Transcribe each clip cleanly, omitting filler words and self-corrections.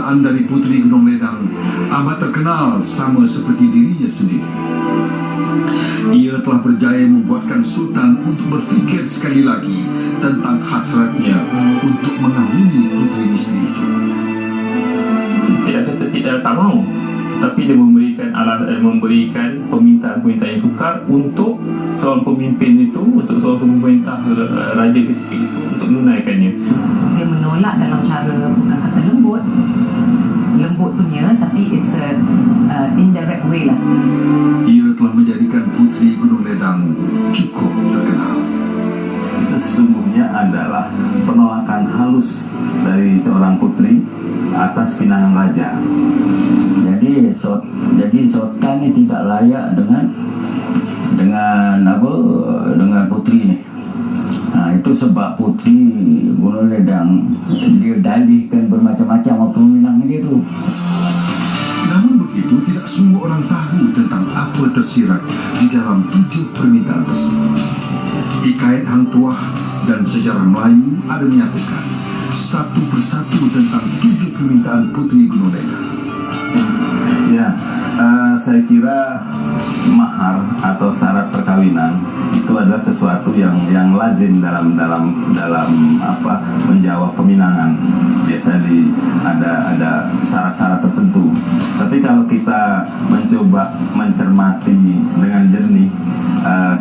perkataan dari Puteri Gunung Ledang amat terkenal sama seperti dirinya sendiri. Ia telah berjaya membuatkan Sultan untuk berfikir sekali lagi tentang hasratnya untuk mengawini puteri isteri itu. Tidak kata tidak tak mahu, tapi dia memberikan permintaan-permintaan yang sukar untuk seorang pemimpin itu, untuk seorang pemerintah raja ketika itu untuk menunaikannya. Dia menolak dalam cara bukan kata lembut punya, tapi it's a indirect way lah. Ia telah menjadikan Puteri Gunung Ledang cukup terkenal. Itu sesungguhnya adalah penolakan halus dari seorang putri atas pinangan raja. Jadi Sultan ini tidak layak dengan putri ini. Itu sebab Puteri Gunung Ledang dia dalihkan bermacam-macam waktu meminang dia tu. Namun begitu, tidak semua orang tahu tentang apa tersirat di dalam 7 permintaan tersebut. Hikayat Hang Tuah dan sejarah Melayu ada menyatakan satu persatu tentang 7 permintaan Puteri Gunung Ledang. Ya, saya kira mahar atau syarat perkawinan itu adalah sesuatu yang lazim dalam menjawab peminangan. Biasanya ada syarat-syarat tertentu. Tapi kalau kita mencoba mencermati dengan jernih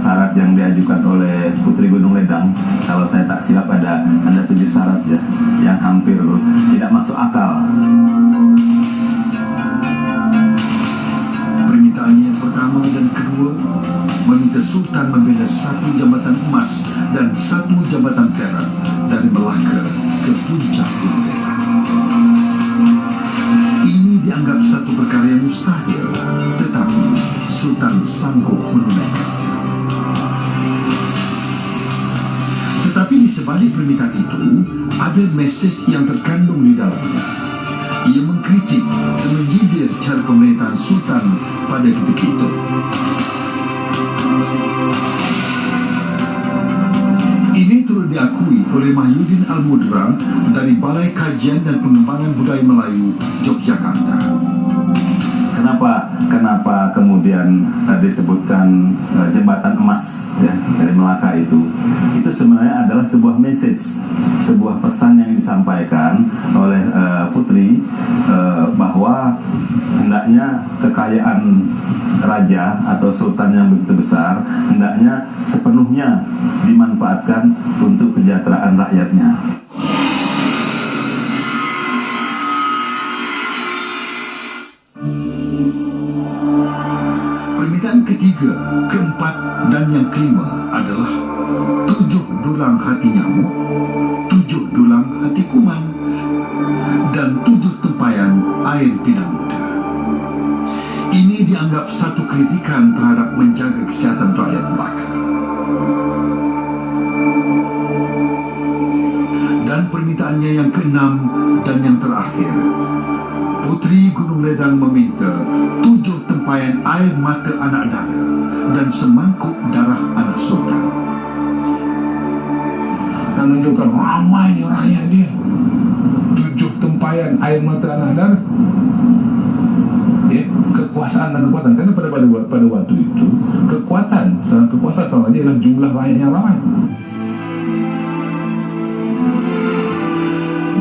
syarat yang diajukan oleh Puteri Gunung Ledang, kalau saya tak silap ada 7 syarat ya, yang hampir tidak masuk akal. Permintaannya yang pertama dan kedua meminta Sultan membina 1 jambatan emas dan 1 jambatan perak dari Melaka ke puncak Gunung Ledang. Ini dianggap satu perkara yang mustahil, tetapi Sultan sanggup menunaikannya. Tetapi di sebalik permintaan itu ada mesej yang terkandung di dalamnya. Ia mengkritik dan menyindir cara pemerintahan Sultan pada ketika itu. Ini turut diakui oleh Mahyudin Al-Mudra dari Balai Kajian dan Pengembangan Budaya Melayu, Yogyakarta. Kenapa kemudian disebutkan jembatan emas ya, dari Melaka itu sebenarnya adalah sebuah message, sebuah pesan yang disampaikan oleh putri bahwa hendaknya kekayaan raja atau sultan yang begitu besar hendaknya sepenuhnya dimanfaatkan untuk kesejahteraan rakyatnya. Permintaan ketiga, keempat dan yang kelima adalah 7 dulang hati nyamuk, 7 dulang hati kuman, dan 7 tempayan air pinang muda. Ini dianggap satu kritikan terhadap menjaga kesihatan rakyat Melaka. Dan permintaannya yang keenam dan yang terakhir, Puteri Gunung Ledang meminta 7 tempayan air mata anak dara dan semangkuk darah anak sultan. Dan menunjukkan ramai rakyat dia, 7 tempayan air mata anak dara. Kekuasaan dan kekuatan, karena pada waktu itu kekuasaan raja adalah jumlah rakyat yang ramai.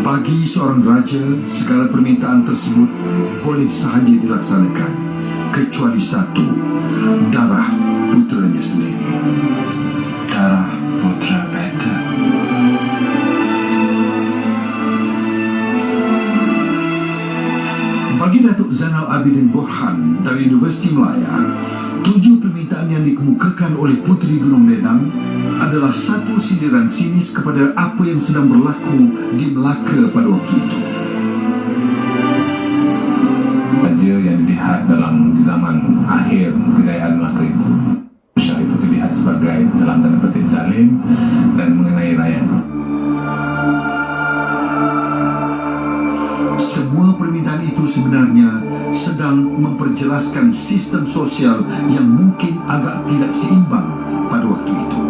Bagi seorang raja, segala permintaan tersebut boleh sahaja dilaksanakan, kecuali satu, darah puteranya sendiri. Darah putera beta. Bagi Datuk Zainal Abidin Borhan dari Universiti Melaya, 7 permintaan yang dikemukakan oleh Puteri Gunung Ledang adalah satu sindiran sinis kepada apa yang sedang berlaku di Melaka pada waktu itu. Raja yang dilihat di zaman akhir kejayaan Melaka itu, Syah itu dilihat sebagai dalam tanda petik zalim dan mengenai rakyat. Semua permintaan itu sebenarnya sedang memperjelaskan sistem sosial yang mungkin agak tidak seimbang pada waktu itu.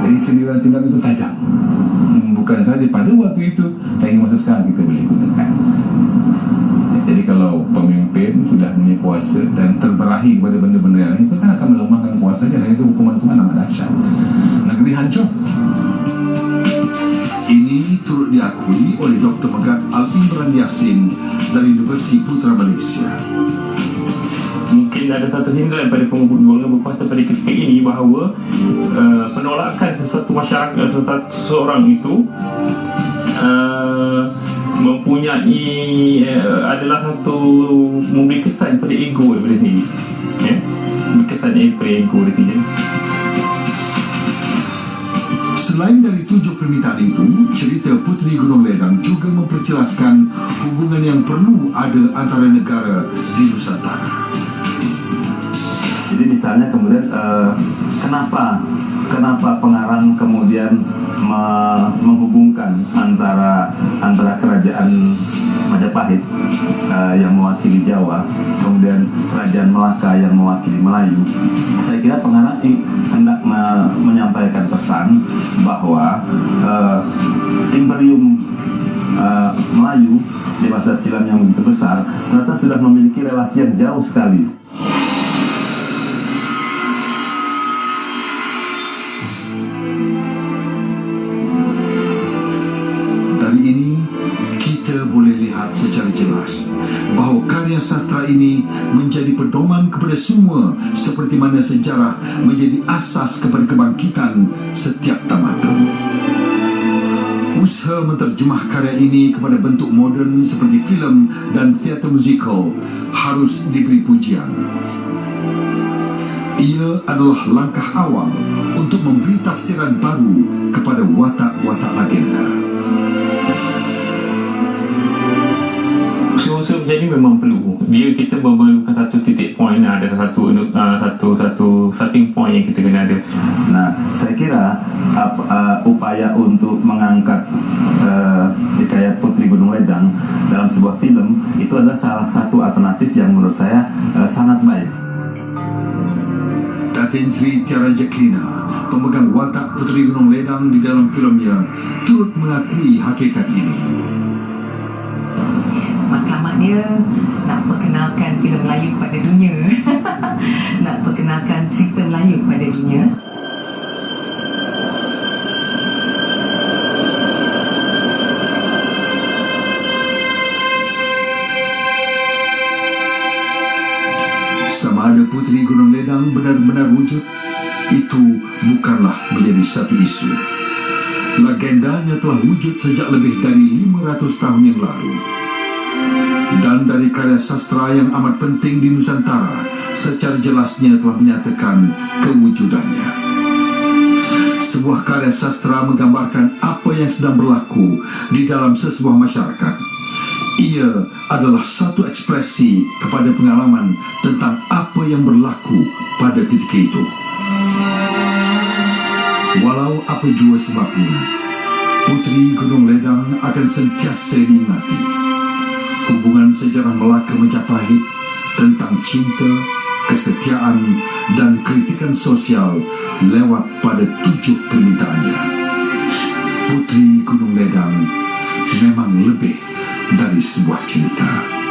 Jadi sindiran-sindiran itu tajam, bukan saja pada waktu itu, tapi masa sekarang kita boleh gunakan. Jadi kalau pemimpin sudah punya kuasa dan terberahi kepada benda-benda yang lain, itu kan akan melemahkan kuasanya, dan itu hukuman Tuhan amat dahsyat. Negeri hancur. Ini turut diakui oleh Dr. Megat Al-Imran Yassin dari Universiti Putra Malaysia. Mungkin ada satu hindran pada golongan berkuasa pada ketika ini bahawa penolakan sesuatu masyarakat, seseorang itu mempunyai adalah satu memberi kesan pada ego daripada sendiri, ya? Kesan pada ego daripada sendiri. Selain dari 7 permintaan itu, cerita Puteri Gunung Ledang juga memperjelaskan hubungan yang perlu ada antara negara di Nusantara. Jadi misalnya kemudian kenapa pengarang kemudian menghubungkan antara kerajaan Majapahit yang mewakili Jawa, kemudian kerajaan Melaka yang mewakili Melayu. Saya kira pengarang hendak menyampaikan pesan bahwa Imperium Melayu di masa silam yang begitu besar ternyata sudah memiliki relasi yang jauh sekali. Secara jelas bahawa karya sastra ini menjadi pedoman kepada semua, seperti mana sejarah menjadi asas kepada kebangkitan setiap tamadun. Usaha menterjemah karya ini kepada bentuk moden seperti filem dan teater musikal harus diberi pujian. Ia adalah langkah awal untuk memberi tafsiran baru kepada watak-watak legenda. Usaha macam ni memang perlu. Kita memerlukan satu titik point, ada satu starting point yang kita kena ada. Nah, saya kira upaya untuk mengangkat hikayat Puteri Gunung Ledang dalam sebuah film itu adalah salah satu alternatif yang menurut saya sangat baik. Datin Sri Tiara Jacqueline, pemegang watak Puteri Gunung Ledang di dalam filmnya, turut mengakui hakikat ini. Matlamat dia nak perkenalkan filem Melayu kepada dunia. Nak perkenalkan cerita Melayu kepada dunia. Sama ada Puteri Gunung Ledang benar-benar wujud, itu bukanlah menjadi satu isu. Legendanya telah wujud sejak lebih dari 500 tahun yang lalu. Dan dari karya sastra yang amat penting di Nusantara, secara jelasnya telah menyatakan kewujudannya. Sebuah karya sastra menggambarkan apa yang sedang berlaku di dalam sesebuah masyarakat. Ia adalah satu ekspresi kepada pengalaman tentang apa yang berlaku pada ketika itu. Walau apa jua sebabnya, Puteri Gunung Ledang akan sentiasa diingati. Hubungan sejarah Melaka Majapahit tentang cinta, kesetiaan, dan kritikan sosial lewat pada 7 permintaannya. Puteri Gunung Ledang memang lebih dari sebuah cerita.